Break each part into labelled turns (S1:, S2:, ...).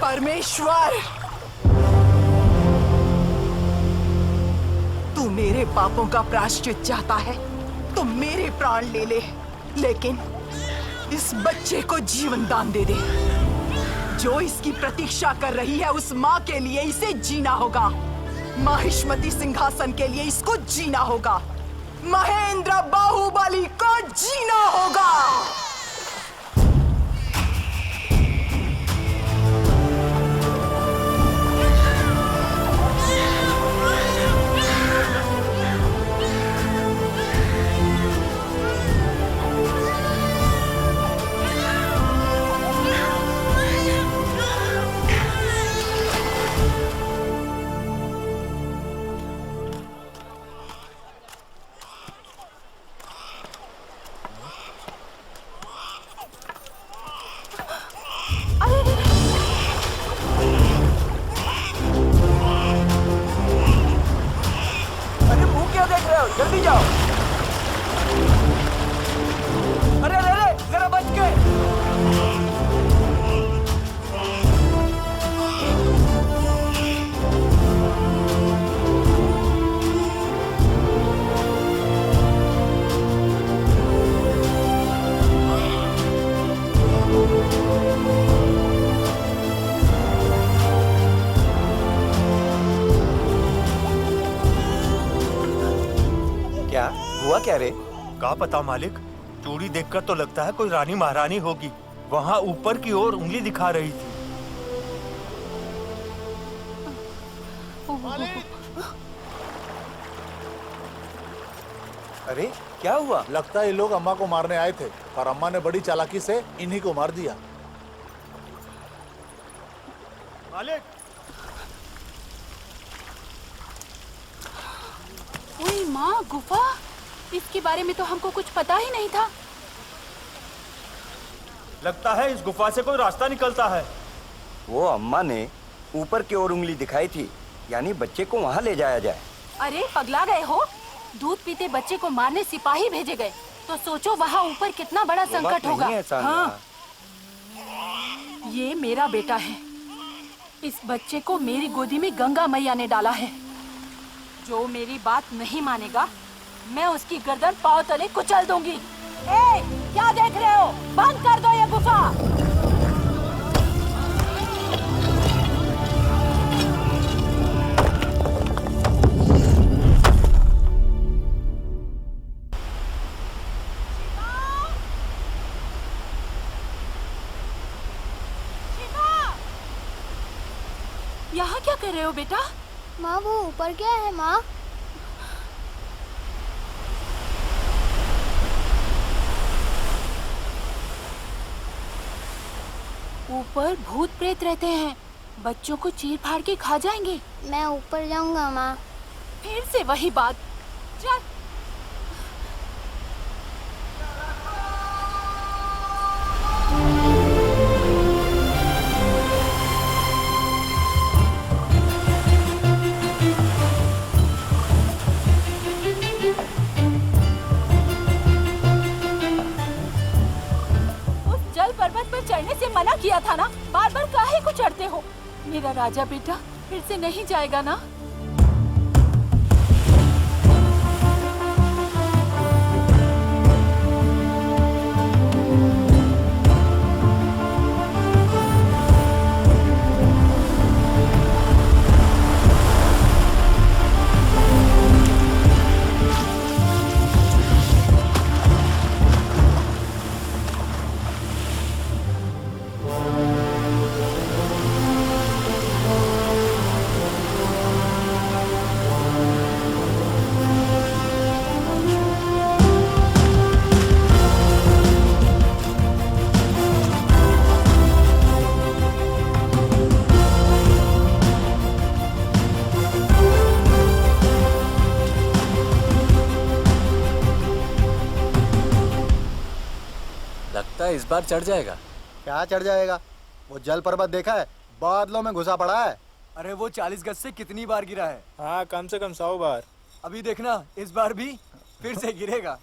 S1: परमेश्वर, तू मेरे पापों का प्रायश्चित चाहता है तो मेरे प्राण ले ले, लेकिन इस बच्चे को जीवन दान दे दे। जो इसकी प्रतीक्षा कर रही है उस माँ के लिए इसे जीना होगा। माहिष्मती सिंहासन के लिए इसको जीना होगा। महेंद्र बाहुबली को जीना होगा।
S2: जल्दी जाओ। अरे अरे अरे, जरा बच के।
S3: क्या हुआ क्या रे?
S4: का पता मालिक,
S3: चूड़ी देखकर तो लगता है कोई रानी महारानी होगी। वहाँ ऊपर की ओर उंगली दिखा रही थी।
S4: अरे क्या हुआ?
S5: लगता है ये लोग अम्मा को मारने आए थे, पर अम्मा ने बड़ी चालाकी से इन्हीं को मार दिया।
S3: मालिक!
S6: ओए माँ, गुफा, इसके बारे में तो हमको कुछ पता ही नहीं था।
S3: लगता है इस गुफा से कोई रास्ता निकलता है।
S4: वो अम्मा ने ऊपर की ओर उंगली दिखाई थी, यानी बच्चे को वहाँ ले जाया जाए।
S6: अरे पगला गए हो? दूध पीते बच्चे को मारने सिपाही भेजे गए, तो सोचो वहाँ ऊपर कितना बड़ा संकट होगा। हाँ, ये मेरा बेटा है। इस बच्चे को मेरी गोदी में गंगा मैया ने डाला है। जो मेरी बात नहीं मानेगा, मैं उसकी गर्दन पांव तले कुचल दूंगी। ए, क्या देख रहे हो? बंद कर दो ये गुफा। यहाँ क्या कर रहे हो बेटा?
S7: माँ वो ऊपर क्या है माँ?
S6: ऊपर भूत प्रेत रहते हैं, बच्चों को चीर फाड़ के खा जाएंगे।
S7: मैं ऊपर जाऊंगा माँ।
S6: फिर से वही बात। चल। पर्वत पर चढ़ने से मना किया था ना, बार बार काहे को चढ़ते हो? मेरा राजा बेटा फिर से नहीं जाएगा ना?
S2: इस बार चढ़ जाएगा।
S8: क्या चढ़ जाएगा? वो जल पर्वत देखा है? बादलों में घुसा पड़ा है।
S2: अरे वो 40 गज से कितनी बार गिरा है?
S5: हाँ, कम से कम 100 बार।
S2: अभी देखना, इस बार भी फिर से गिरेगा।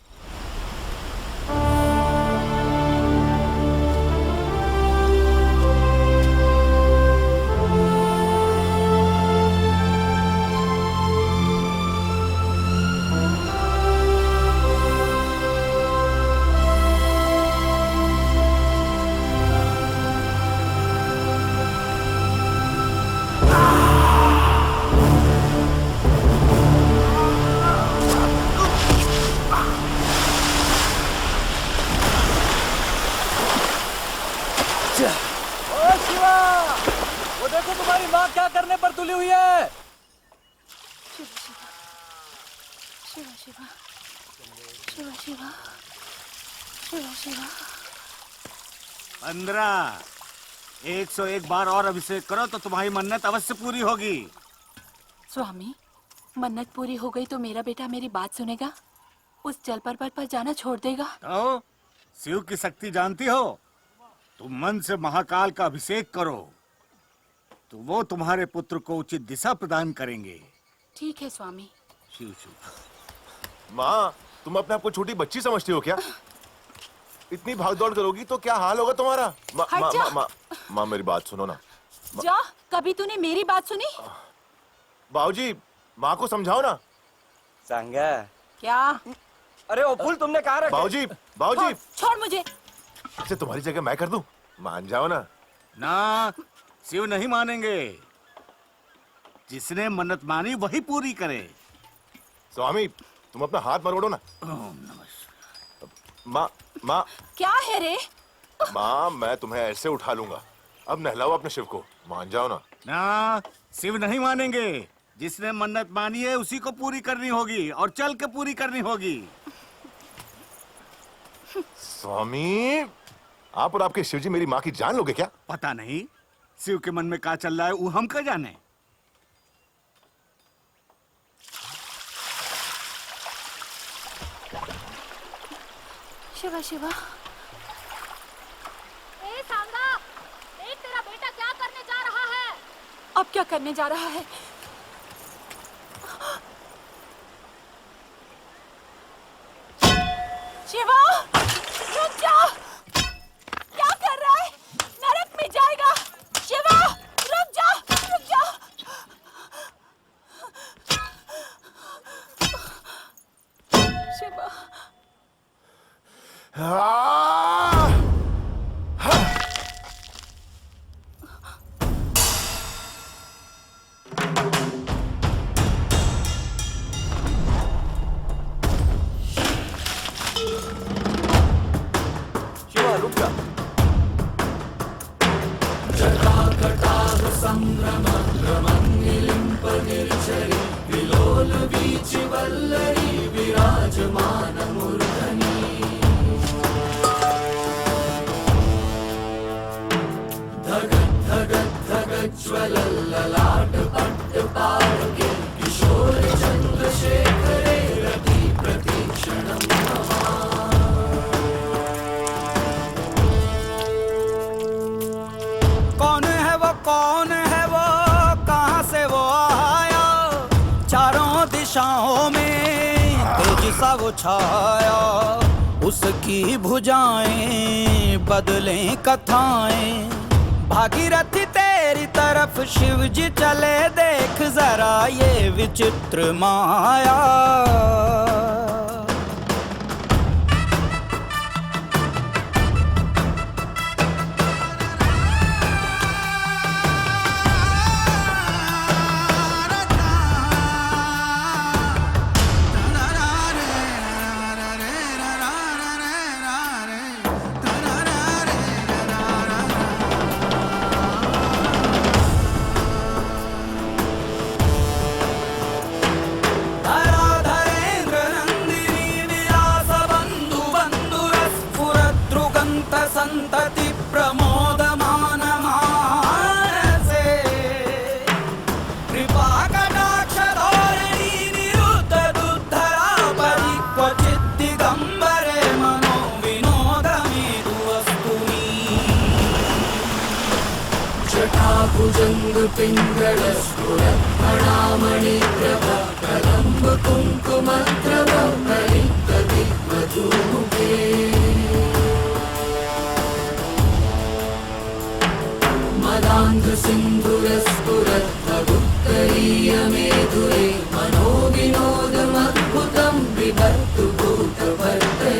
S2: तुम्हारी माँ क्या करने पर तुली हुई है?
S6: शिवा शिवा शिवा शिवा शिवा शिवा
S9: 15 101 बार और अभिषेक करो तो तुम्हारी मन्नत अवश्य पूरी होगी।
S6: स्वामी, मन्नत पूरी हो गई तो मेरा बेटा मेरी बात सुनेगा? उस जल पर्वत पर जाना छोड़ देगा?
S9: तो शिव की शक्ति जानती हो? तुम मन से महाकाल का अभिषेक करो तो वो तुम्हारे पुत्र को उचित दिशा प्रदान करेंगे।
S6: ठीक है स्वामी।
S9: शिव शिव।
S10: माँ, तुम अपने आप को छोटी बच्ची समझती हो क्या? इतनी भागदौड़ करोगी तो क्या हाल होगा तुम्हारा?
S6: हट जा।
S10: माँ मेरी बात सुनो ना।
S6: जा, कभी तूने मेरी बात सुनी?
S10: बाबूजी, माँ को समझाओ ना।
S4: सांगा
S6: क्या?
S4: अरे ओ फूल तुमने कहाँ रखा?
S10: बाबूजी, बाबूजी,
S6: छोड़ मुझे।
S10: इसे तुम्हारी जगह मैं कर दूं? मान जाओ ना।
S9: ना, शिव नहीं मानेंगे। जिसने मन्नत मानी वही पूरी करे।
S10: स्वामी, तुम अपना हाथ मरोड़ो ना। माँ माँ
S6: क्या है रे?
S10: माँ, मैं तुम्हें ऐसे उठा लूंगा। अब नहलाओ अपने शिव को, मान जाओ ना।
S9: ना, शिव नहीं मानेंगे। जिसने मन्नत मानी है उसी को पूरी करनी होगी, और चल के पूरी करनी होगी।
S10: स्वामी, आप और आपके शिव जी मेरी माँ की जान लोगे क्या?
S9: पता नहीं शिव के मन में क्या चल रहा है, वो हम क्या जाने।
S6: शिवा शिवा,
S7: ए सांगा, देख तेरा बेटा क्या करने जा रहा है।
S6: अब क्या करने जा रहा है? शिवा, रुक जा। क्या कर रहा है? नरक में जाएगा। शिवा, रुक जा, रुक जा। शिवा,
S4: शिवा रुक जा।
S2: कौन है वो, कौन है वो, कहाँ से वो आया? चारों दिशाओं में तेज सा वो छाया। उसकी भुजाएं बदलें कथाएं, भागीरथी तेरी तरफ शिव जी चले, देख जरा ये विचित्र माया। संतति प्रमोदमान मानसे, कृपा कटाक्ष धोरणी निरुद्ध दुद्धरा परि क्वचित् दिगंबरे मनो विनोदमेतु वस्तुनि। जटाभुजंग पिंगल स्फुरत् फणामणि प्रभ कदम्ब कुंकुमद्रव परिक्त दिग्वधूके। मदान्ध सिन्धुरस्फुरत् भगुत्तरीय मेधुरे, मनो विनोदमद्भुतं बिभर्तु भूतभर्तरे।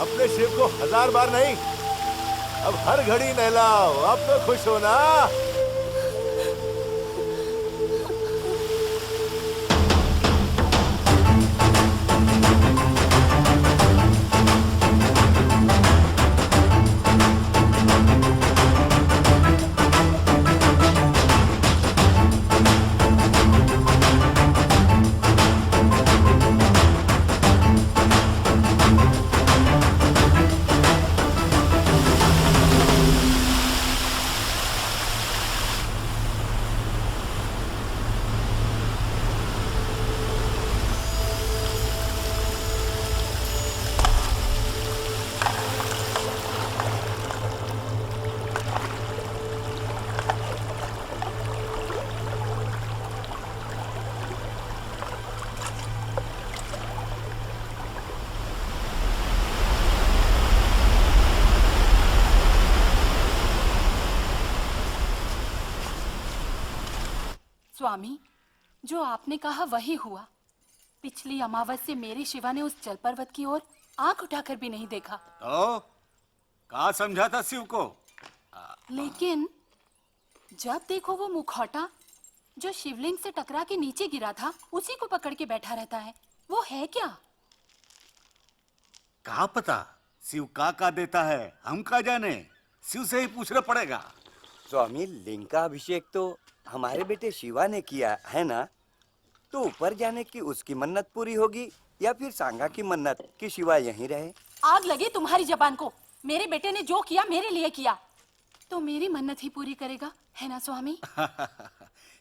S10: अपने शिव को 1000 बार नहीं, अब हर घड़ी नहलाओ। अब तो खुश हो ना?
S6: स्वामी, जो आपने कहा वही हुआ। पिछली अमावस से मेरे शिवा ने उस जल पर्वत की ओर आंख उठाकर भी नहीं देखा।
S9: तो कहा समझा था शिव को?
S6: लेकिन जब देखो वो मुखौटा जो शिवलिंग से टकरा के नीचे गिरा था, उसी को पकड़ के बैठा रहता है। वो है क्या?
S9: कहा पता, शिव का देता है, हम का जाने। शिव से ही पूछना पड़ेगा।
S4: स्वामी, लिंग का अभिषेक तो हमारे बेटे शिवा ने किया है ना, तो ऊपर जाने की उसकी मन्नत पूरी होगी या फिर सांगा की मन्नत कि शिवा यहीं रहे?
S6: आग लगे तुम्हारी जबान को। मेरे बेटे ने जो किया मेरे लिए किया, तो मेरी मन्नत ही पूरी करेगा, है ना स्वामी?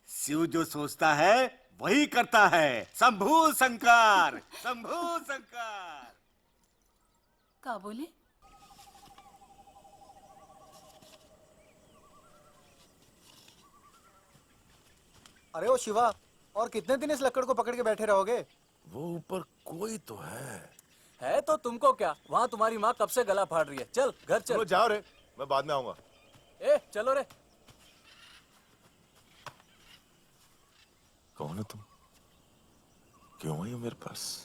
S9: शिव जो सोचता है वही करता है। शंभू शंकर, शंभू शंकर।
S6: का बोले?
S8: अरे ओ शिवा, और कितने दिन इस लकड़ को पकड़ के बैठे रहोगे?
S10: वो ऊपर कोई तो
S11: है तो तुमको क्या? वहाँ तुम्हारी माँ कब से गला फाड़ रही है। चल घर चल।
S10: चलो जाओ रे, मैं बाद में आऊंगा।
S11: ए चलो रे।
S10: कौन है तुम? क्यों आई हो मेरे पास?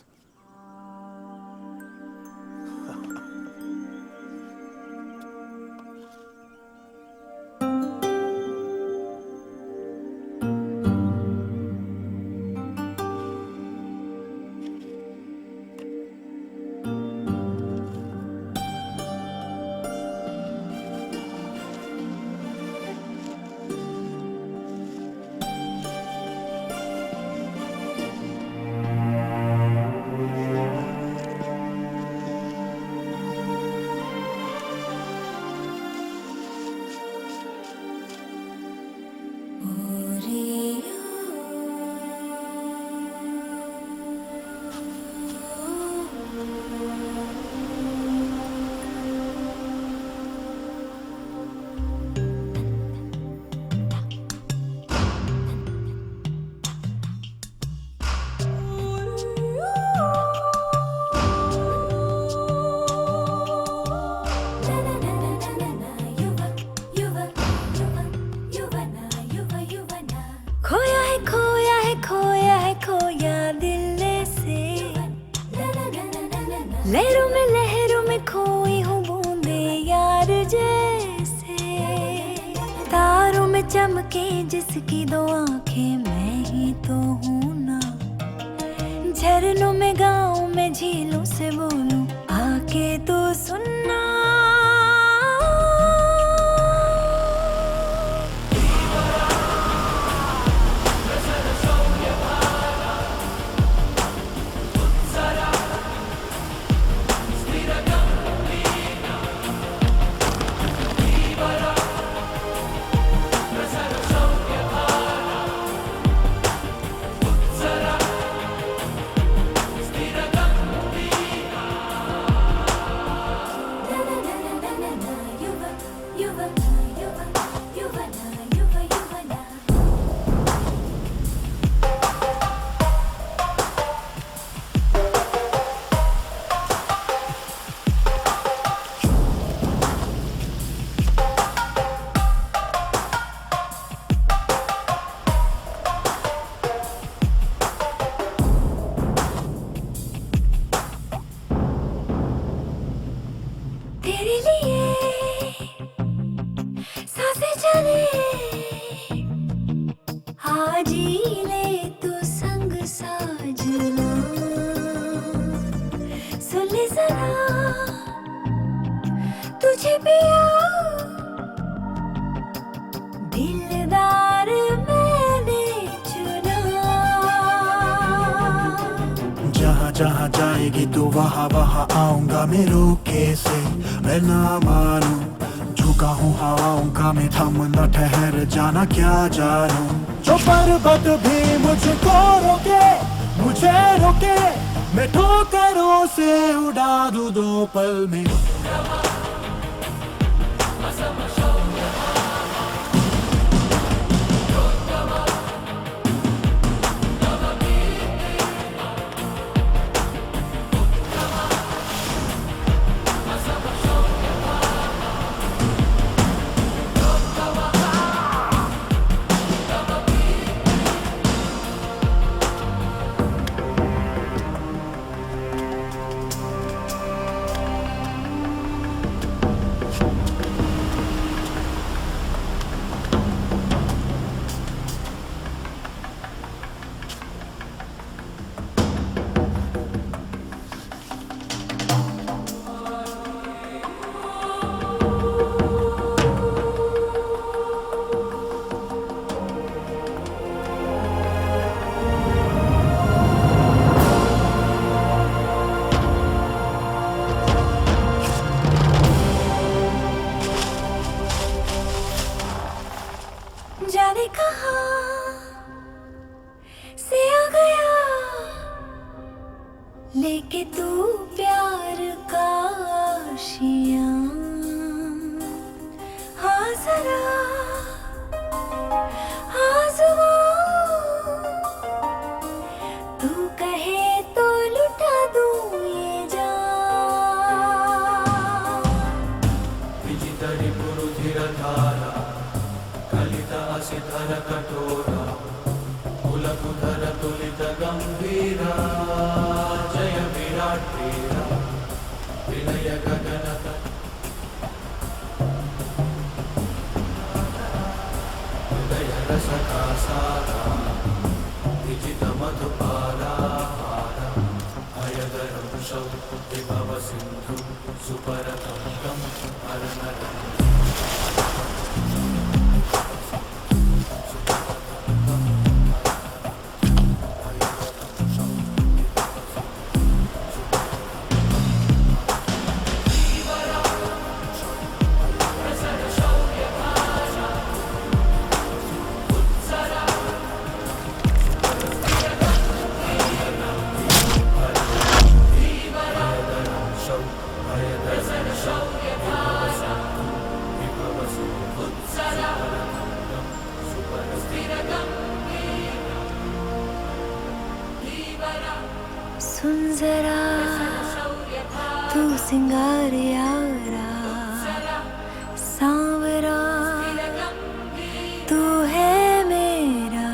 S2: लहरों में खोई हूँ बूंदे यार जैसे, तारों में चमके जिसकी दो आंखें मैं ही तो हूँ ना। झरनों में गाँव में झीलों से बोलूं आके तो सुनना। तेरे लिए सांसें चले आज ही ले तू संग साजना। सुन ले जरा तुझे पिया दिलदार मैंने चुना।
S12: जहाँ जहाँ जाएगी तू वहाँ वहाँ आऊंगा मैं रोके से। मैं ना मानूं झुका हूँ हवाओं का मैं, थम न ठहर जाना क्या जानूं। जो पर्वत भी मुझको रोके मुझे रोके, मैं ठोकरों से उड़ा दूं 2 पल में।
S2: लेके तू प्यार का आशियां, हाँ जरा आज़मा, तू कहे तो लुटा दूं ये जान।
S12: विजितरि पुरुधिर धारा कलिता असिधर कठोरा कुलकुधर तुलित गंभीरा जय विराट वीरा विनय गगन हृदय रस का सारा विजित मधुपारा हारा अयगरम विभव सिंधु सुपरतम हरनरम।
S2: सुन जरा तू सिंगार यारा सांवरा तू है मेरा।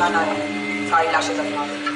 S1: निशान आ रहे हैं, सारी लाशें दफना दो।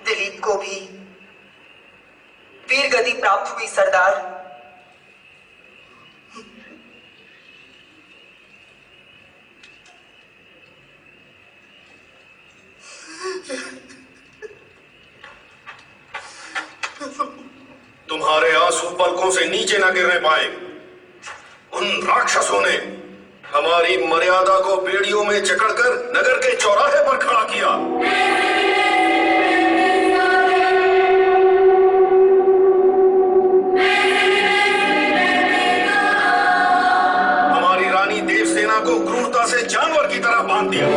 S1: दिलीप को भी वीर गति प्राप्त हुई सरदार।
S13: तुम्हारे आंसू पलकों से नीचे न गिरने पाए। उन राक्षसों ने हमारी मर्यादा को बेड़ियों में जकड़कर नगर के चौराहे पर खड़ा किया। हमारी रानी देवसेना को क्रूरता से जानवर की तरह बांध दिया।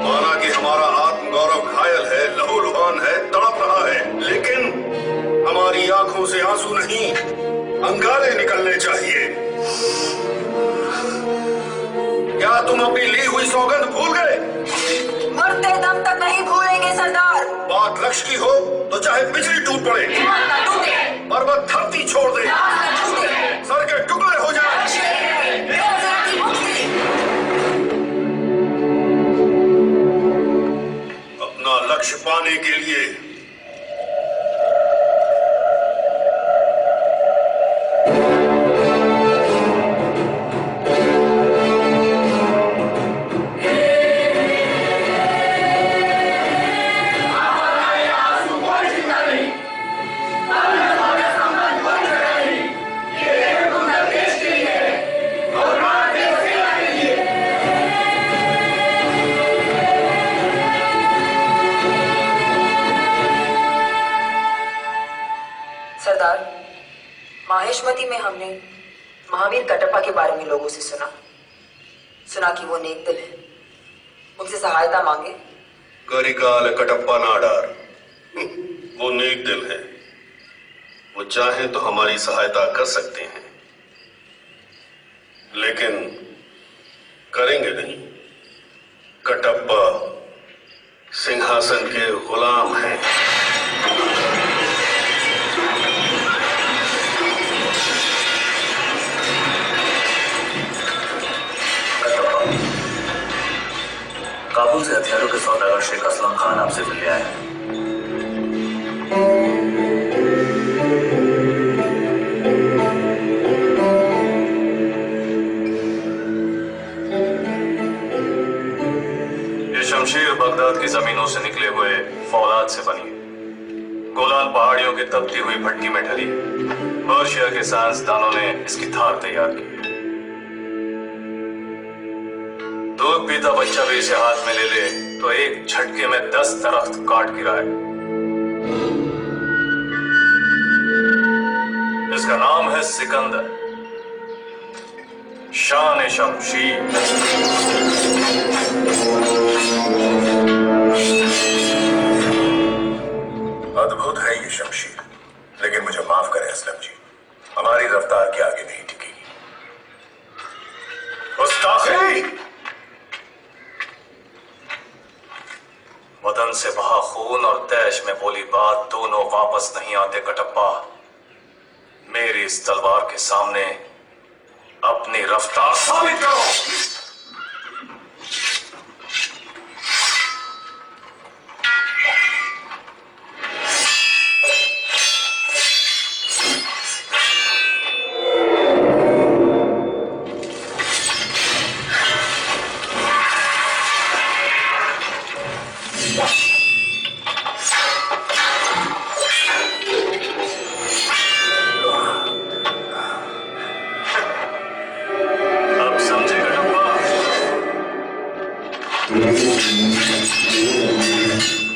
S13: माना कि हमारा आत्मगौरव घायल है, लहूलुहान है, तड़प रहा है, लेकिन हमारी आंखों से आंसू नहीं, अंगारे निकलने चाहिए। क्या तुम अपनी ली हुई सौगंध भूल गए?
S1: मरते दम तक नहीं भूलेंगे सरदार।
S13: बात लक्ष्य की हो तो चाहे बिजली टूट पड़े, पर्वत धरती छोड़ दे, सर के टुकड़े हो जाए। अपना लक्ष्य पाने के लिए
S1: सरदार, माहेश्मती में हमने महावीर कटप्पा के बारे में लोगों से सुना कि वो नेक दिल है, उनसे सहायता मांगे।
S13: करिकाल कटप्पा नाडार, वो नेक दिल है, वो चाहे तो हमारी सहायता कर सकते हैं, लेकिन करेंगे नहीं। कटप्पा सिंहासन के गुलाम हैं।
S14: काबुल से हथियारों के सौदागर शेख असलम खान आपसे मिलने आए हैं। ये शमशीर बगदाद की जमीनों से निकले हुए फौलाद से बनी है। गोलान पहाड़ियों की तपती हुई भट्टी में ढली। पर्शिया के साइंसदानों ने इसकी धार तैयार की। दूध पीता बच्चा भी इसे हाथ में ले ले तो एक झटके में 10 दरख्त काट गिराए। इसका नाम है सिकंदर, शान शमशीर।
S13: अद्भुत है ये शमशीर, लेकिन मुझे माफ करें असलम जी, हमारी रफ्तार के आगे नहीं टिकेगी। गुस्ताखी!
S14: वतन से बहा खून और तैश में बोली बात दोनों वापस नहीं आते कटप्पा। मेरी इस तलवार के सामने अपनी रफ्तार साबित करो।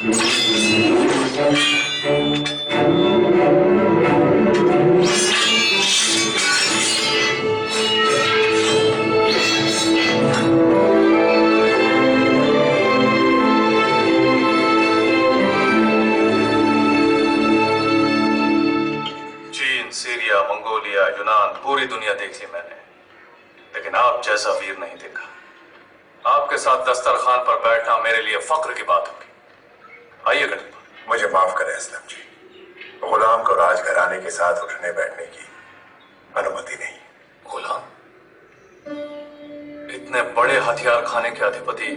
S14: चीन, सीरिया, मंगोलिया, यूनान, पूरी दुनिया देख ली मैंने, लेकिन आप जैसा वीर नहीं देखा। आपके साथ दस्तरखान पर बैठना मेरे लिए फक्र की बात होगी। आइए कटिबा।
S13: मुझे माफ करें असलम जी, गुलाम को राजघराने के साथ उठने बैठने की अनुमति नहीं।
S14: गुलाम? इतने बड़े हथियार खाने के अधिपति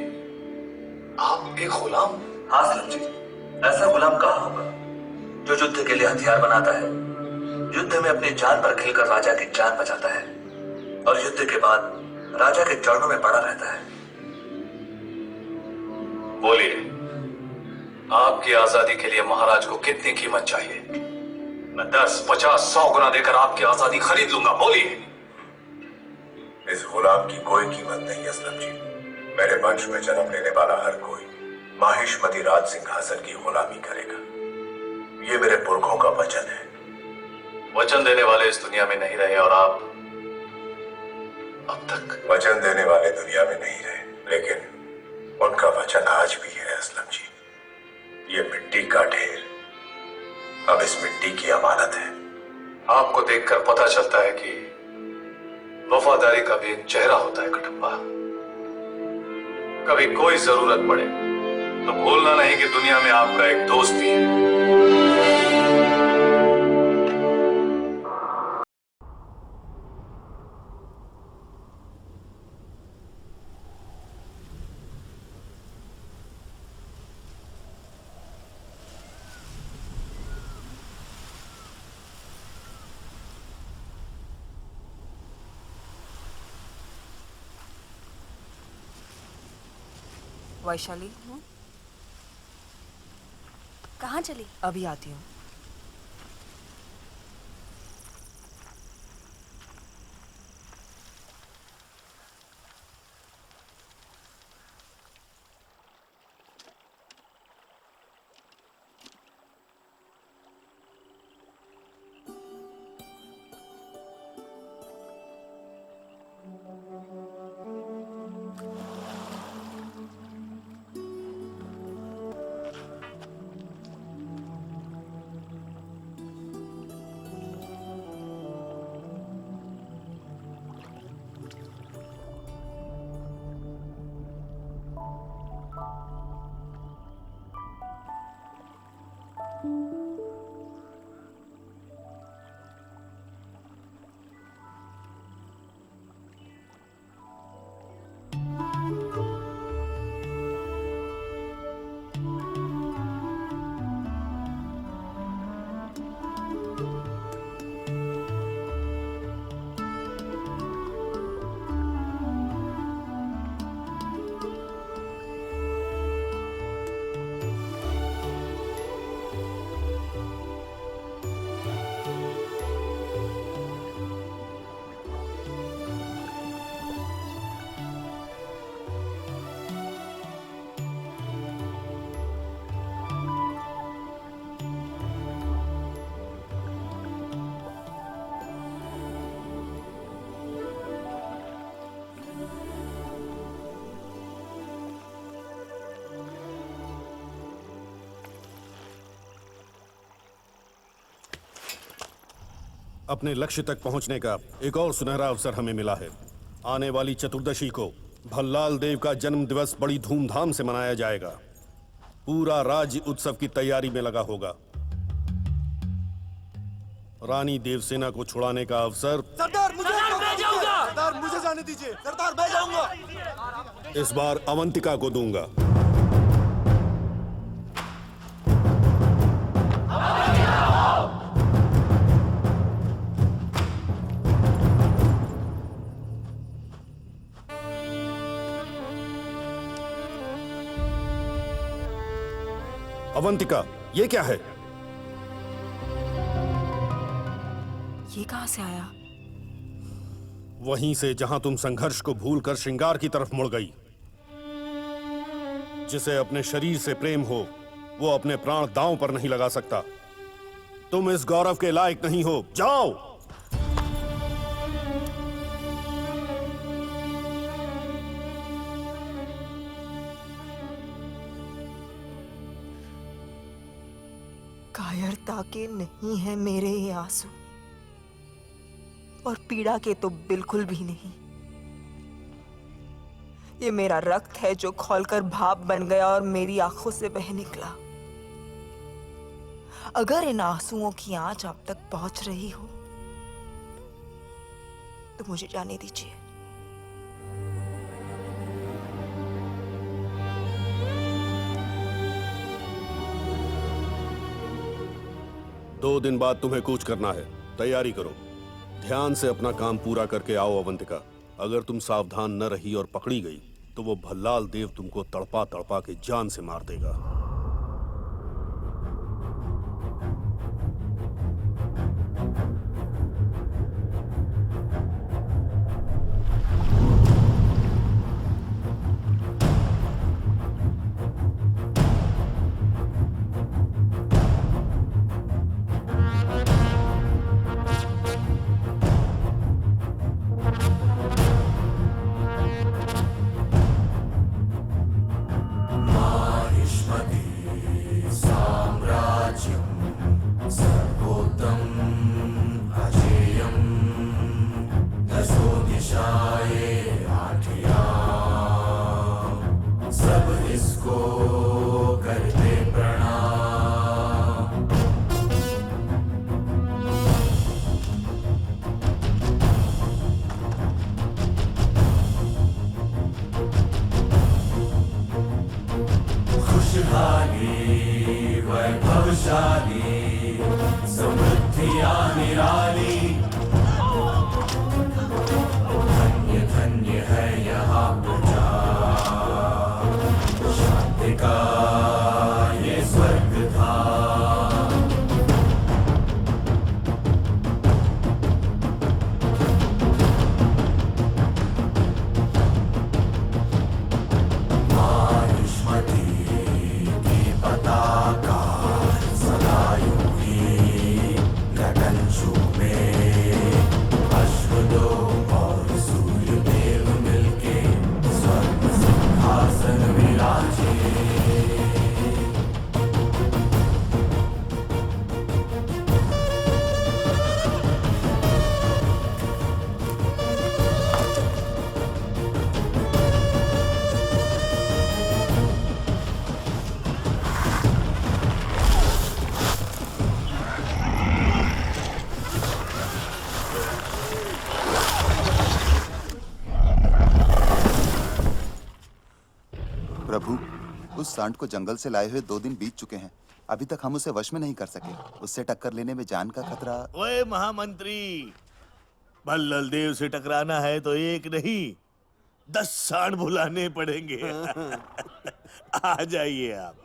S14: आप एक गुलाम?
S15: हाँ असलम जी, ऐसा गुलाम कहाँ होगा जो युद्ध के लिए हथियार बनाता है, युद्ध में अपनी जान पर खेलकर राजा की जान बचाता है और युद्ध के बाद राजा के चरणों में पड़ा रहता है।
S14: बोलिए, आपकी आजादी के लिए महाराज को कितनी कीमत चाहिए? मैं 10, 50, 100 गुना देकर आपकी आजादी खरीद लूंगा। बोलिए।
S13: इस गुलाम की कोई कीमत नहीं असलम जी। मेरे वंश में जन्म लेने वाला हर कोई माहिष्मती राज सिंहासन की गुलामी करेगा। ये मेरे पुरखों का वचन है।
S14: वचन देने वाले इस दुनिया में नहीं रहे और आप अब तक
S13: वचन देने वाले दुनिया में नहीं रहे, लेकिन उनका वचन आज भी है असलम जी। ये मिट्टी का ढेर अब इस मिट्टी की अमानत है।
S14: आपको देखकर पता चलता है कि वफादारी का भी एक चेहरा होता है कटप्पा। कभी कोई जरूरत पड़े तो भूलना नहीं कि दुनिया में आपका एक दोस्त भी है।
S16: वैशाली,
S2: कहाँ चली?
S16: अभी आती हूँ।
S17: अपने लक्ष्य तक पहुंचने का एक और सुनहरा अवसर हमें मिला है। आने वाली चतुर्दशी को भल्लाल देव का जन्म दिवस बड़ी धूमधाम से मनाया जाएगा। पूरा राज्य उत्सव की तैयारी में लगा होगा। रानी देवसेना को छुड़ाने का अवसर
S8: सरदार मुझे जाने दीजिए। सरदार मैं जाऊंगा।
S17: इस बार अवंतिका को दूंगा। अवंतिका, ये क्या है?
S16: ये कहां से आया?
S17: वहीं से जहां तुम संघर्ष को भूलकर श्रृंगार की तरफ मुड़ गई। जिसे अपने शरीर से प्रेम हो वो अपने प्राण दांव पर नहीं लगा सकता। तुम इस गौरव के लायक नहीं हो, जाओ।
S16: कायरता के नहीं है मेरे ये आंसू, और पीड़ा के तो बिल्कुल भी नहीं। ये मेरा रक्त है जो खौलकर भाप बन गया और मेरी आंखों से बह निकला। अगर इन आंसुओं की आंच आप तक पहुंच रही हो तो मुझे जाने दीजिए।
S17: दो दिन बाद तुम्हें कूच करना है, तैयारी करो। ध्यान से अपना काम पूरा करके आओ अवंतिका। अगर तुम सावधान न रही और पकड़ी गई तो वो भल्लाल देव तुमको तड़पा तड़पा के जान से मार देगा।
S18: उस सांड को जंगल से लाए हुए 2 दिन बीत चुके हैं। अभी तक हम उसे वश में नहीं कर सके। उससे टक्कर लेने में जान का खतरा।
S19: ओए महामंत्री, भल्लाल देव से टकराना है तो एक नहीं 10 सांड बुलाने पड़ेंगे। आ जाइए आप।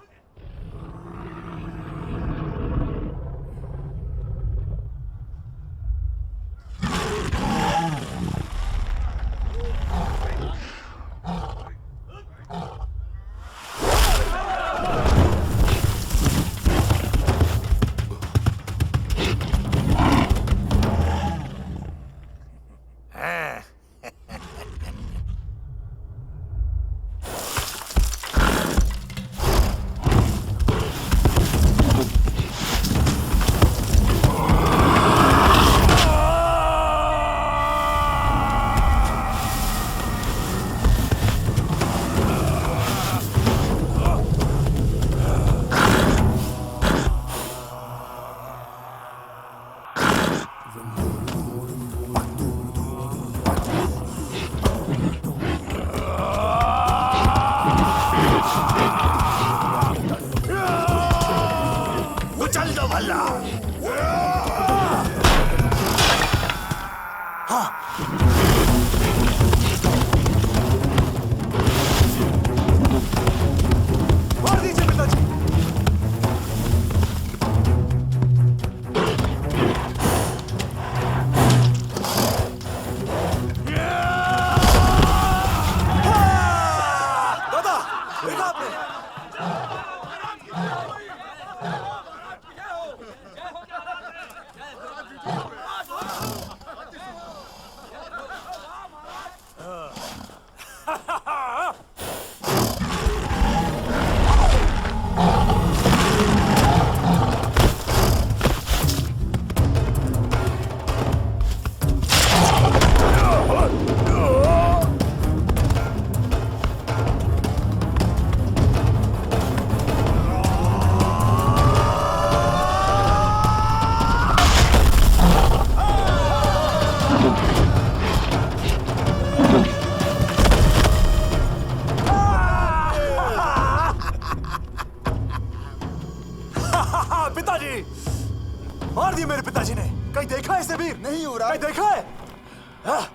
S8: पिताजी मार दिए मेरे पिताजी ने। कहीं देखा है इसे वीर? नहीं हो रहा। कहीं देखा है? हाँ?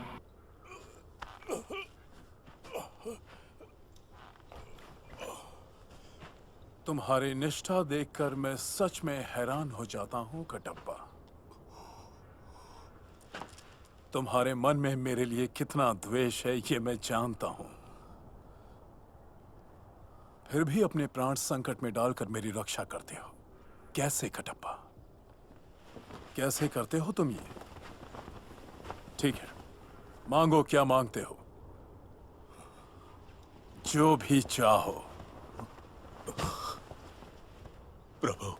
S20: तुम्हारी निष्ठा देखकर मैं सच में हैरान हो जाता हूं कटप्पा। तुम्हारे मन में मेरे लिए कितना द्वेष है ये मैं जानता हूं, फिर भी अपने प्राण संकट में डालकर मेरी रक्षा करते हो। कैसे कटप्पा, कैसे करते हो तुम ये? ठीक है, मांगो, क्या मांगते हो? जो भी चाहो।
S10: प्रभु,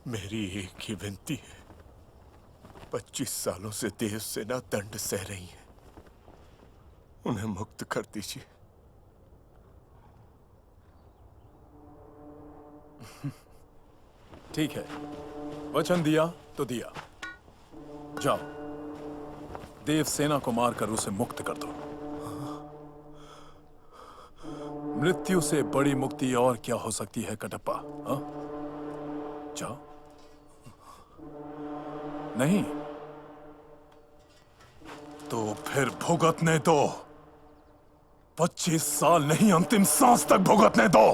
S10: मेरी एक ही विनती है। 25 सालों से देव सेना दंड सह रही है, उन्हें मुक्त कर दीजिए।
S20: ठीक है, वचन दिया तो दिया। जाओ, देव सेना को मारकर उसे मुक्त कर दो। मृत्यु से बड़ी मुक्ति और क्या हो सकती है कटप्पा? हाँ? जाओ। नहीं तो फिर भुगतने दो। 25 साल नहीं, अंतिम सांस तक भुगतने दो।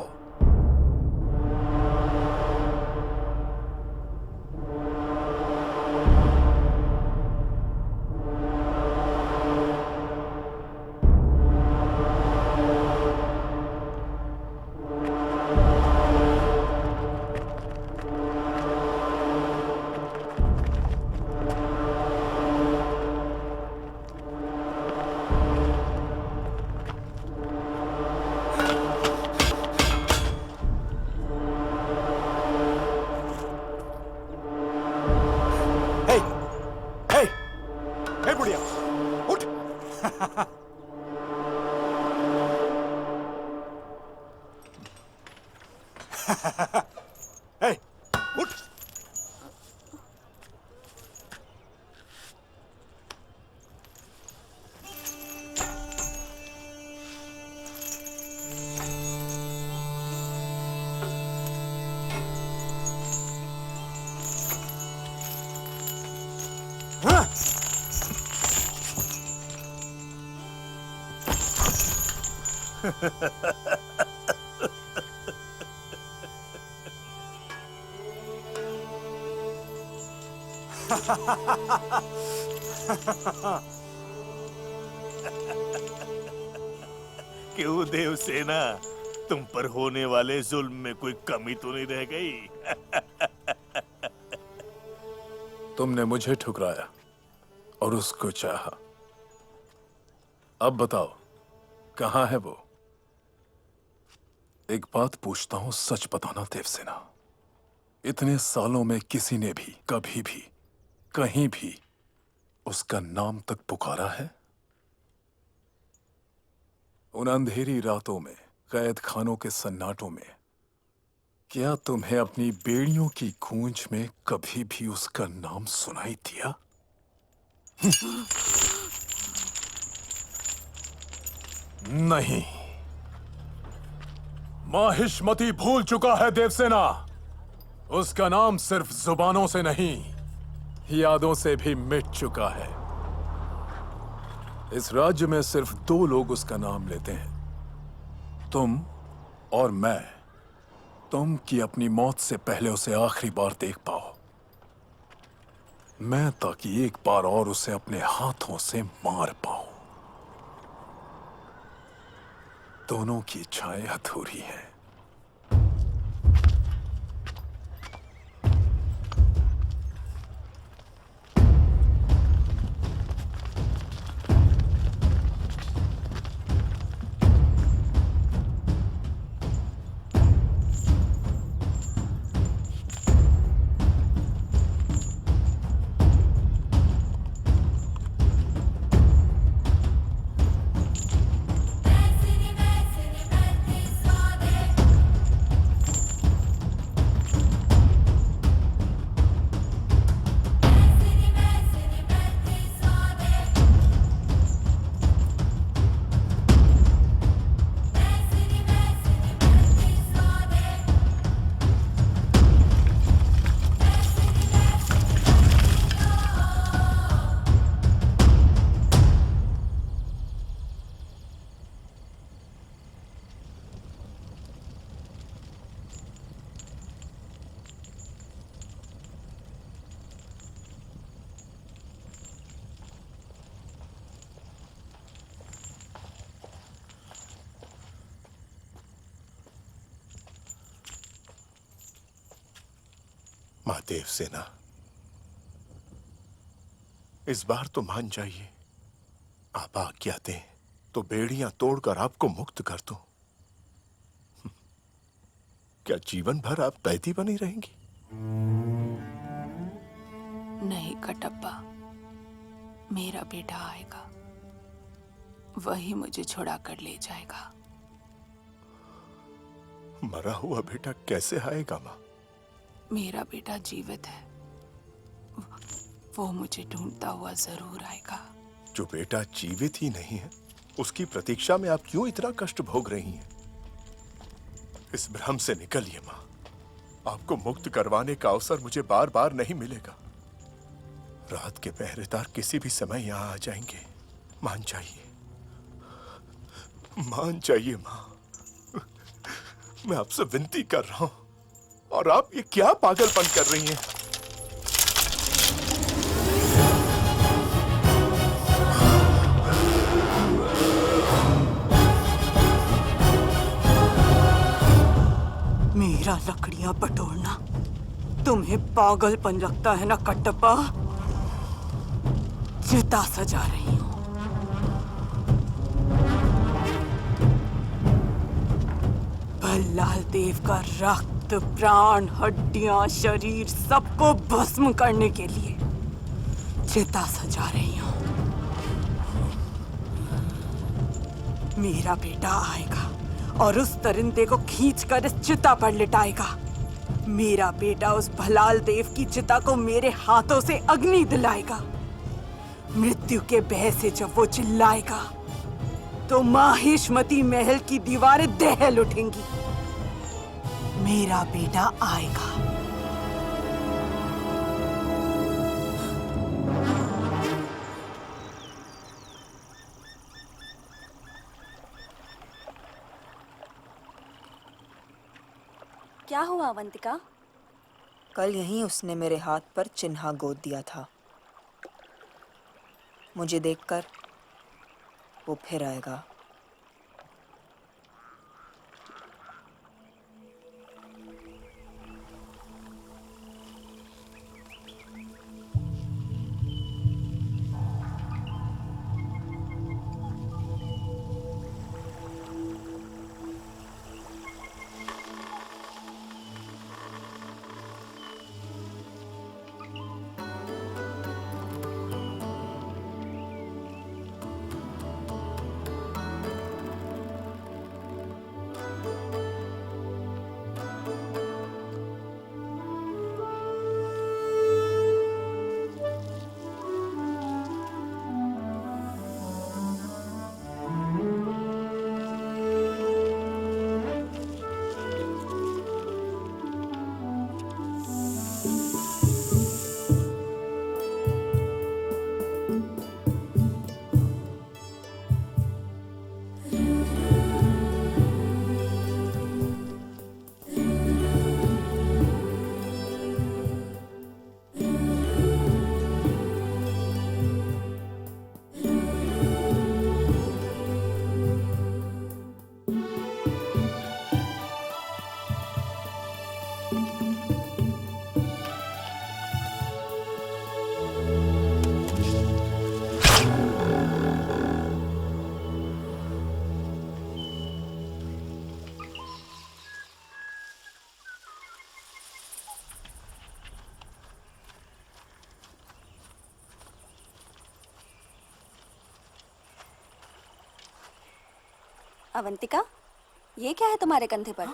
S19: क्यों देवसेना, तुम पर होने वाले जुल्म में कोई कमी तो नहीं रह गई?
S20: तुमने मुझे ठुकराया और उसको चाहा। अब बताओ, कहां है वो? एक बात पूछता हूं, सच बताना देवसेना। इतने सालों में किसी ने भी, कभी भी, कहीं भी उसका नाम तक पुकारा है? उन अंधेरी रातों में, कैद खानों के सन्नाटों में, क्या तुम्हें अपनी बेड़ियों की गूंज में कभी भी उसका नाम सुनाई दिया? नहीं, माहिष्मति भूल चुका है देवसेना। उसका नाम सिर्फ जुबानों से नहीं, यादों से भी मिट चुका है। इस राज्य में सिर्फ 2 लोग उसका नाम लेते हैं, तुम और मैं। तुम कि अपनी मौत से पहले उसे आखिरी बार देख पाओ, मैं ताकि एक बार और उसे अपने हाथों से मार पाऊं। दोनों की इच्छाएं अधूरी हैं।
S10: माँ देवसेना, इस बार तो मान जाइए। आप आज्ञा दें तो बेड़ियां तोड़कर आपको मुक्त कर दूं। क्या जीवन भर आप कैदी बनी रहेंगी?
S6: नहीं कटप्पा, मेरा बेटा आएगा, वही मुझे छुड़ा कर ले जाएगा।
S10: मरा हुआ बेटा कैसे आएगा माँ?
S6: मेरा बेटा जीवित है, वो मुझे ढूंढता हुआ जरूर आएगा।
S10: जो बेटा जीवित ही नहीं है, उसकी प्रतीक्षा में आप क्यों इतना कष्ट भोग रही हैं? इस भ्रम से निकलिए माँ। आपको मुक्त करवाने का अवसर मुझे बार बार नहीं मिलेगा। रात के पहरेदार किसी भी समय यहाँ आ जाएंगे। मान जाइए, मान जाइए माँ। मैं आपसे विनती कर रहा हूं, और आप ये क्या पागलपन कर रही हैं?
S1: मेरा लकड़ियां बटोरना तुम्हें पागलपन लगता है ना कटप्पा? चिता सजा रही हूं। भल्लाल देव का रक्त, प्राण, हड्डियां, शरीर सबको भस्म करने के लिए चिता सजा रही हूं। मेरा बेटा आएगा और उस परिंदे को खींचकर इस चिता पर लिटाएगा। मेरा बेटा उस भलाल देव की चिता को मेरे हाथों से अग्नि दिलाएगा। मृत्यु के भय से जब वो चिल्लाएगा तो माहिष्मती महल की दीवारें दहल उठेंगी। मेरा बेटा आएगा।
S16: क्या हुआ अवंतिका? कल यहीं उसने मेरे हाथ पर चिन्हा गोद दिया था। मुझे देखकर वो फिर आएगा।
S21: अवंतिका, ये क्या है तुम्हारे कंधे पर?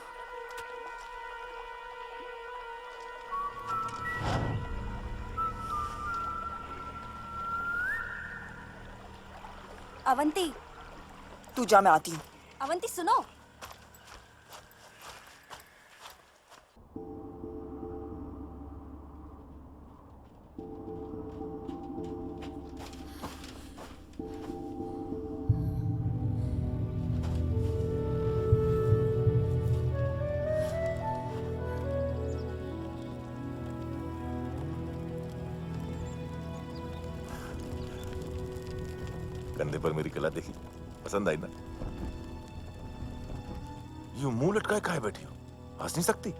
S21: अवंती,
S16: तू जा, मैं आती हूँ।
S21: अवंती सुनो।
S10: कंधे पर मेरी कला देखी, पसंद आई ना? यूं मुंह लटकाए काहे बैठी हो? हंस नहीं सकती?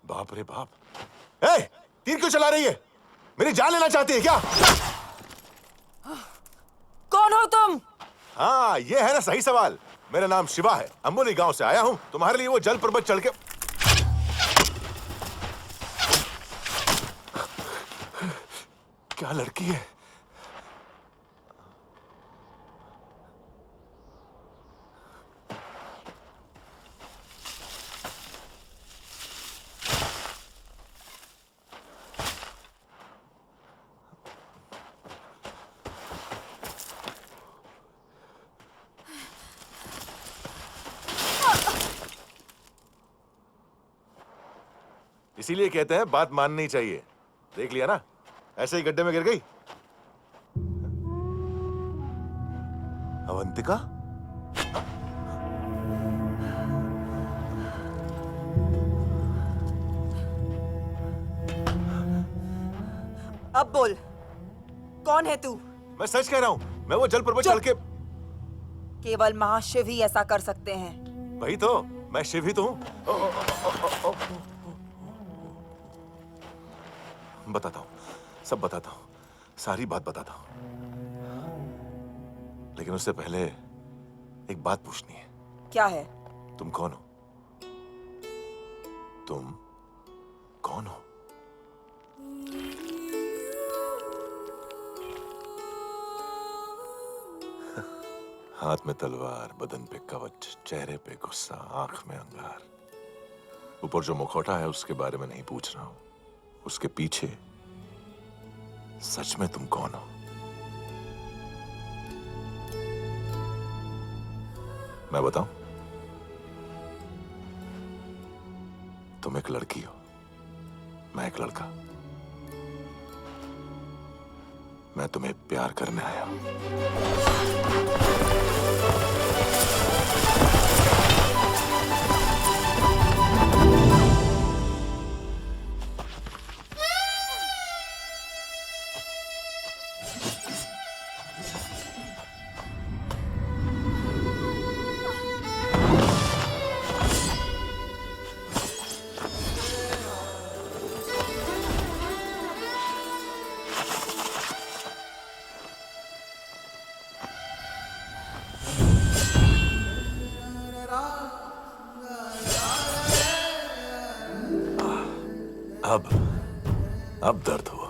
S10: बाप रे बाप। ए, तीर क्यों चला रही है? मेरी जान लेना चाहती है क्या?
S16: कौन हो तुम?
S10: हाँ, ये है ना सही सवाल। मेरा नाम शिवा है, अंबोली गांव से आया हूं तुम्हारे लिए वो जल पर्वत चढ़ के। क्या लड़की है? इसीलिए कहते हैं बात माननी चाहिए। देख लिया ना, ऐसे ही गड्ढे में गिर गई। अवंतिका?
S16: अब बोल, कौन है तू?
S10: मैं सच कह रहा हूं, मैं वो जल पर्वत चढ़ के।
S16: केवल महाशिव ही ऐसा कर सकते हैं।
S10: वही तो, मैं शिव ही तो हूं। बताता हूं, सब बताता हूं, सारी बात बताता हूं। लेकिन उससे पहले एक बात पूछनी है।
S16: क्या है?
S10: तुम कौन हो? तुम कौन हो? हाथ में तलवार, बदन पे कवच, चेहरे पे गुस्सा, आंख में अंगार। ऊपर जो मुखौटा है उसके बारे में नहीं पूछ रहा हूं, उसके पीछे सच में तुम कौन हो? मैं बताऊं? तुम एक लड़की हो, मैं एक लड़का। मैं तुम्हें प्यार करने आया हूं। अब दर्द हुआ।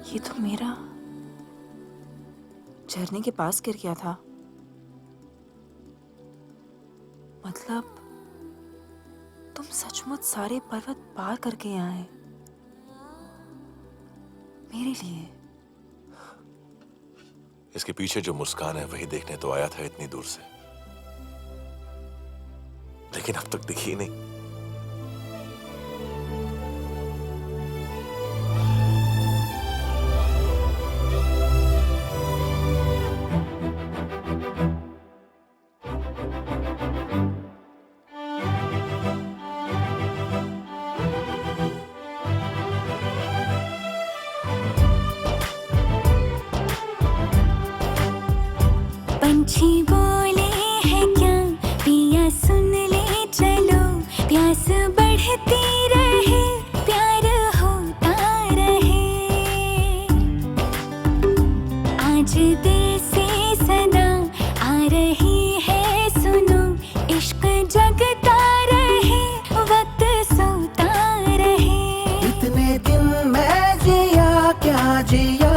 S2: ये तो मेरा
S16: झरने के पास गिर गया था। मतलब तुम सचमुच सारे पर्वत पार करके आए मेरे लिए।
S13: इसके पीछे जो मुस्कान है वही देखने तो आया था इतनी दूर से, लेकिन अब तक दिखी नहीं।
S2: पंछी बोले हैं क्या पिया सुन ले चलो, प्यास बढ़ती रहे प्यार होता रहे। आज दिल से सदा आ रही है सुनो, इश्क जगता रहे वक्त सोता रहे।
S12: इतने दिन मैं जिया क्या जिया,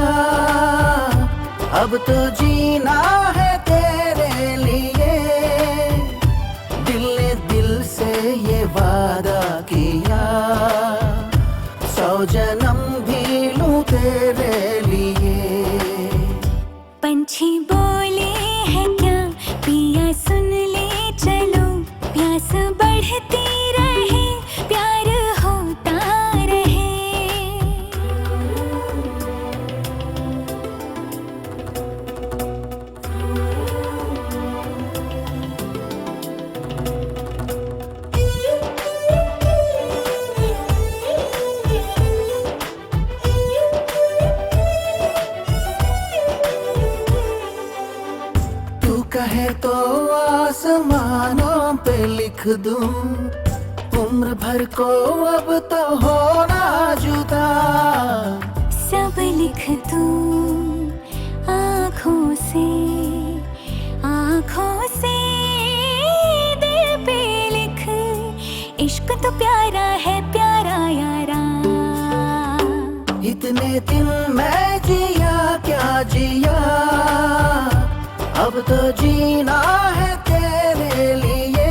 S12: अब तो जीना है तेरे लिए। दिल ने दिल से ये वादा किया, 100 जन्म भी लूं तेरे लिए।
S2: पंछी बोले हैं क्या पिया सुन ले चलो, प्यास बढ़ती रहे प्यार होता रहे।
S12: तू कहे तो आसमानों पे लिख दूं, उम्र भर को अब तो होना जुदा।
S2: सब लिख दूं आँखों से, आँखों से दिल पे लिख, इश्क तो प्यारा है प्यारा यारा।
S12: इतने दिन मैं जिया क्या जिया, अब तो जीना है तेरे लिए।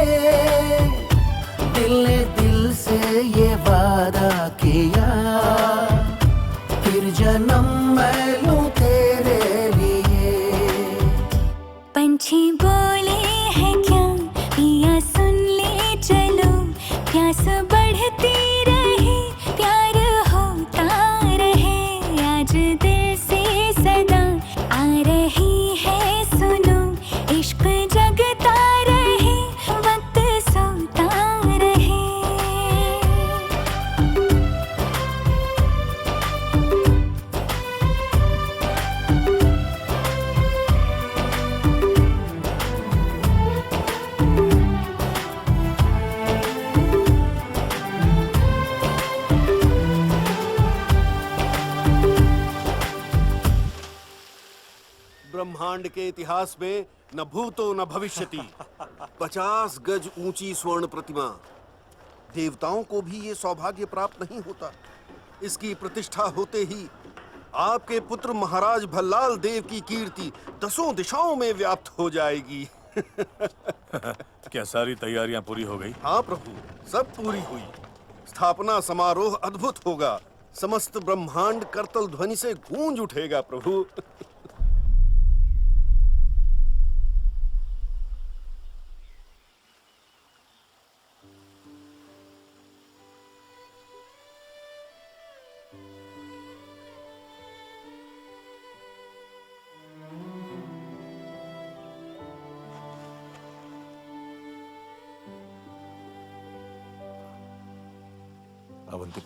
S12: दिल ने दिल से ये वादा किया, फिर जन्म मैं लूं तेरे लिए।
S2: पंछी बोले हैं क्या पिया सुन ले चलो, प्यास बढ़ती रहे प्यार होता रहे। आज दिल से सदा आ रही है सुनो, इश्क जगता रहे वक्त सोता रहे।
S17: ब्रह्मांड के इतिहास में न भूतो न भविष्यति 50 गज ऊंची स्वर्ण प्रतिमा। देवताओं को भी ये सौभाग्य प्राप्त नहीं होता। इसकी प्रतिष्ठा होते ही आपके पुत्र महाराज भल्लाल देव की कीर्ति 10 दिशाओं में व्याप्त हो जाएगी।
S20: क्या सारी तैयारियां पूरी हो गई?
S17: हाँ प्रभु, सब पूरी हुई। स्थापना समारोह अद्भुत होगा। समस्त ब्रह्मांड करतल ध्वनि से गूंज उठेगा प्रभु।
S13: अवंती,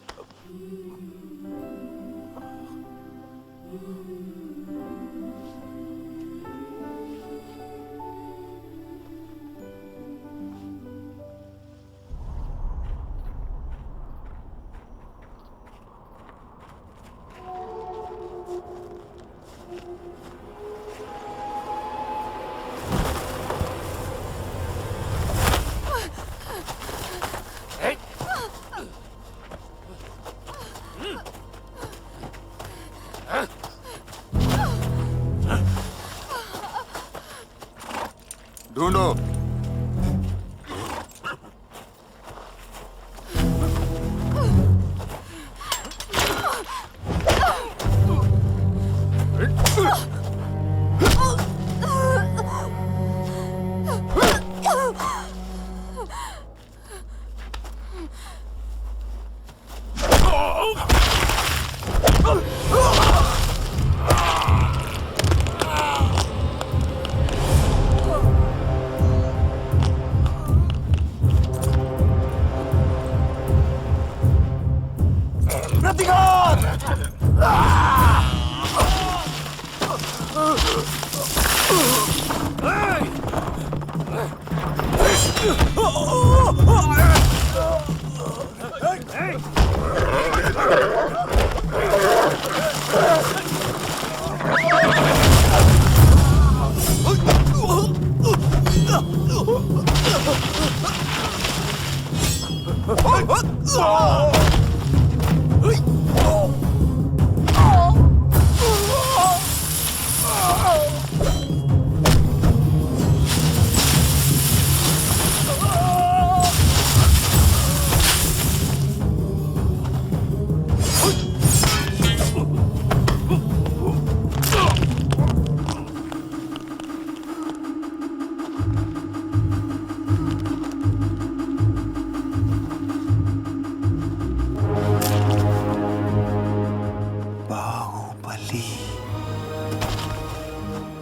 S10: ढूंढो।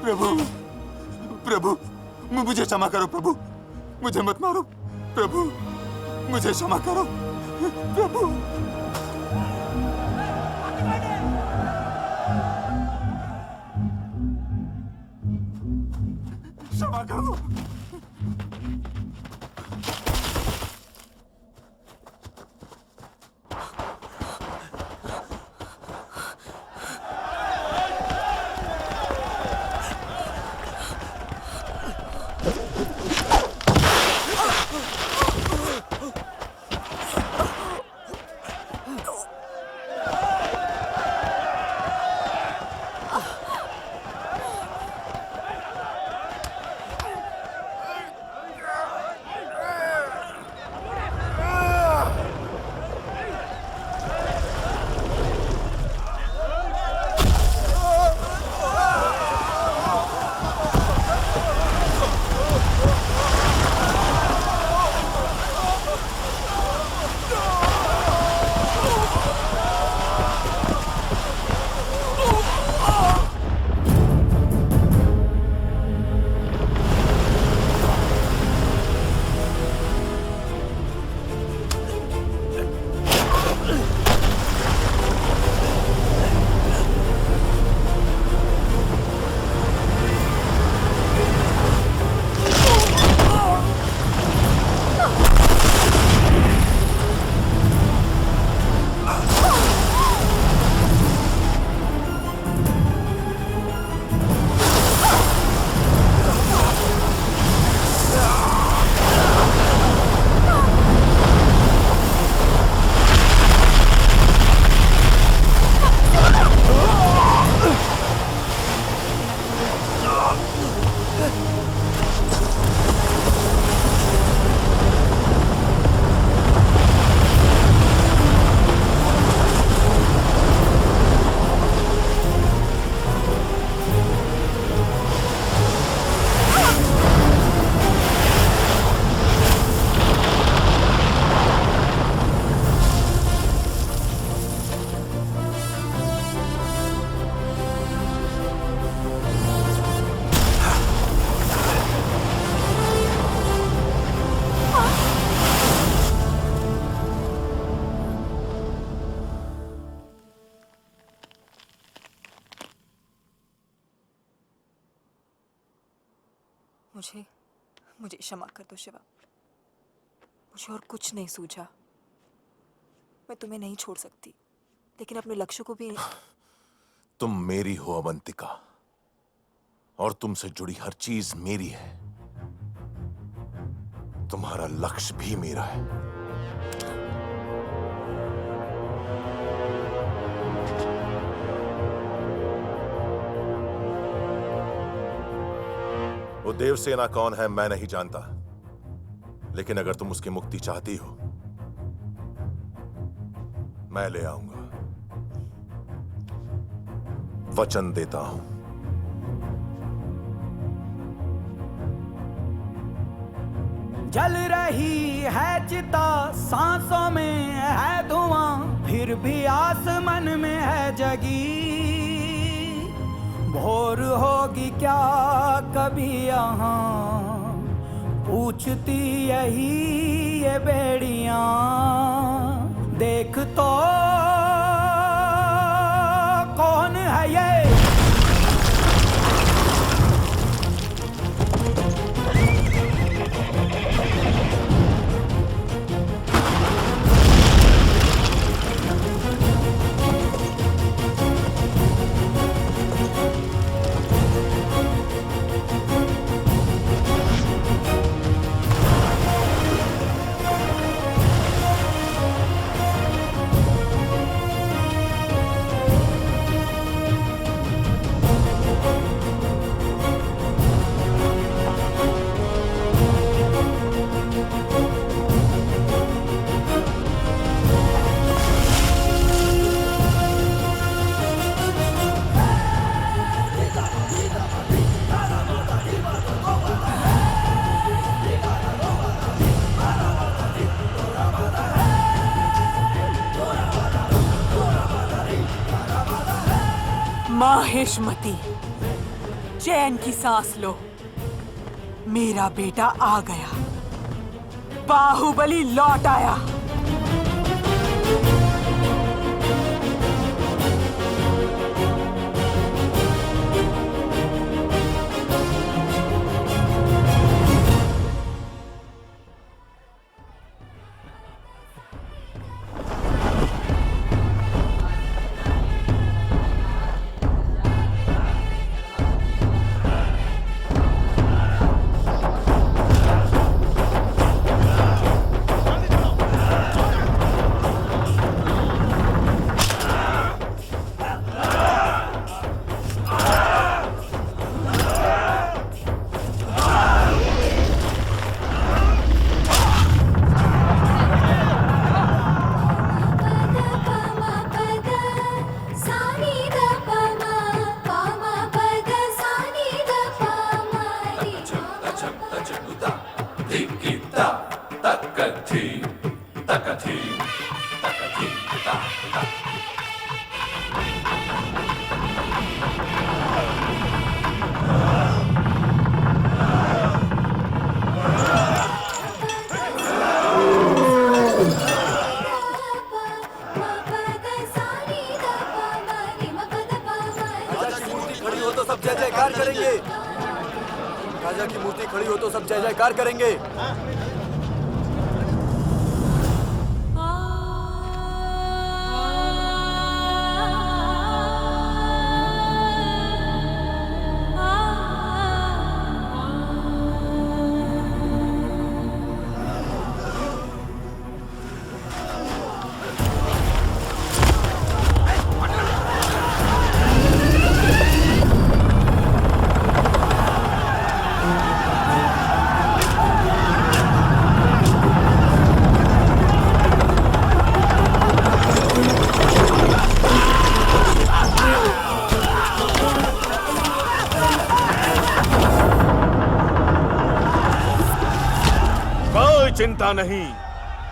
S8: प्रभु, प्रभु, मुझे क्षमा करो प्रभु, मुझे मत मारो प्रभु, मुझे क्षमा करो प्रभु। क्षमा करो।
S16: मुझे क्षमा कर दो शिवा, मुझे और कुछ नहीं सूझा। मैं तुम्हें नहीं छोड़ सकती, लेकिन अपने लक्ष्य को भी।
S10: तुम मेरी हो अवंतिका, और तुमसे जुड़ी हर चीज मेरी है। तुम्हारा लक्ष्य भी मेरा है। वो देवसेना कौन है मैं नहीं जानता, लेकिन अगर तुम उसकी मुक्ति चाहती हो, मैं ले आऊंगा। वचन देता हूं।
S3: जल रही है चिता, सांसों में है धुआं, फिर भी आसमान में है जगी। भोर होगी क्या कभी यहाँ, पूछती यही ये बेड़ियां। देख तो कौन है ये,
S1: माहेशमती, चैन की सांस लो। मेरा बेटा आ गया, बाहुबली लौट आया।
S22: राजा की मूर्ति खड़ी हो तो सब जय जयकार करेंगे।
S19: चिंता नहीं,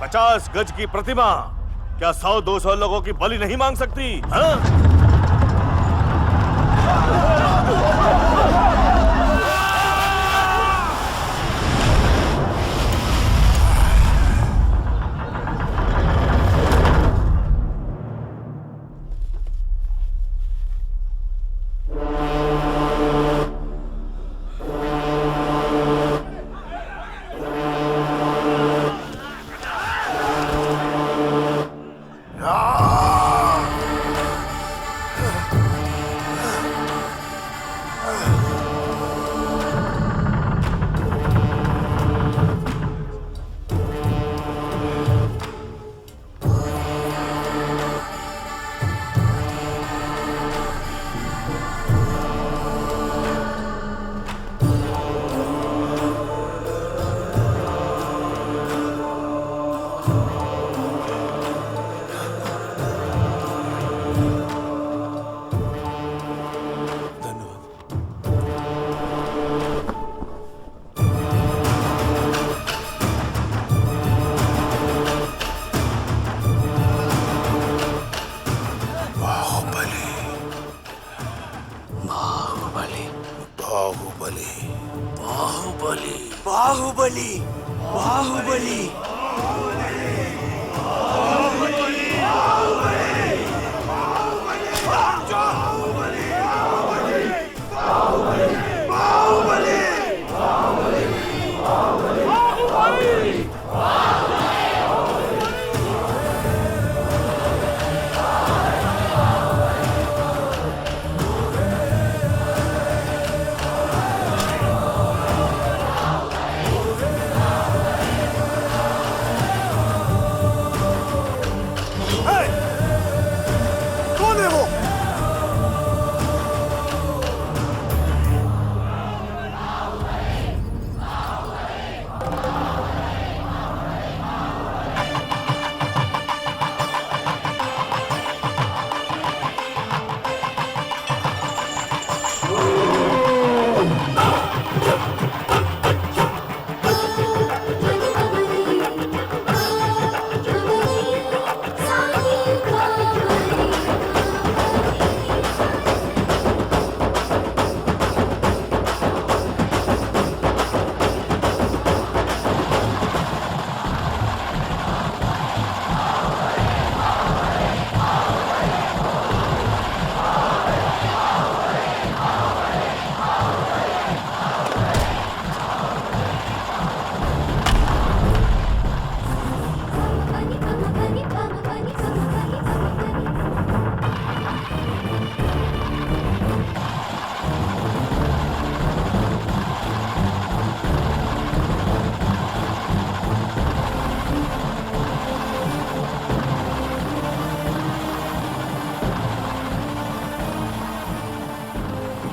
S19: 50 गज की प्रतिमा क्या 100-200 लोगों की बलि नहीं मांग सकती? हाँ? बाहुबली बाहुबली
S4: बाहुबली बाहुबली
S10: कौन है वो?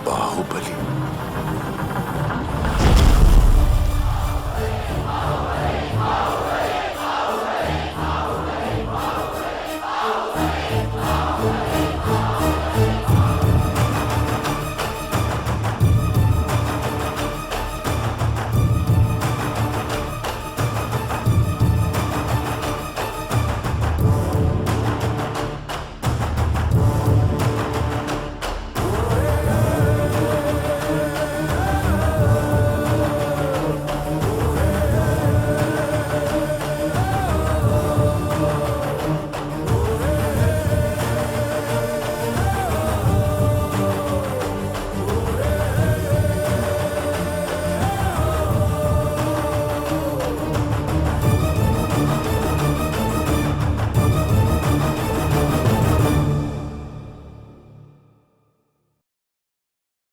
S10: बाहुबली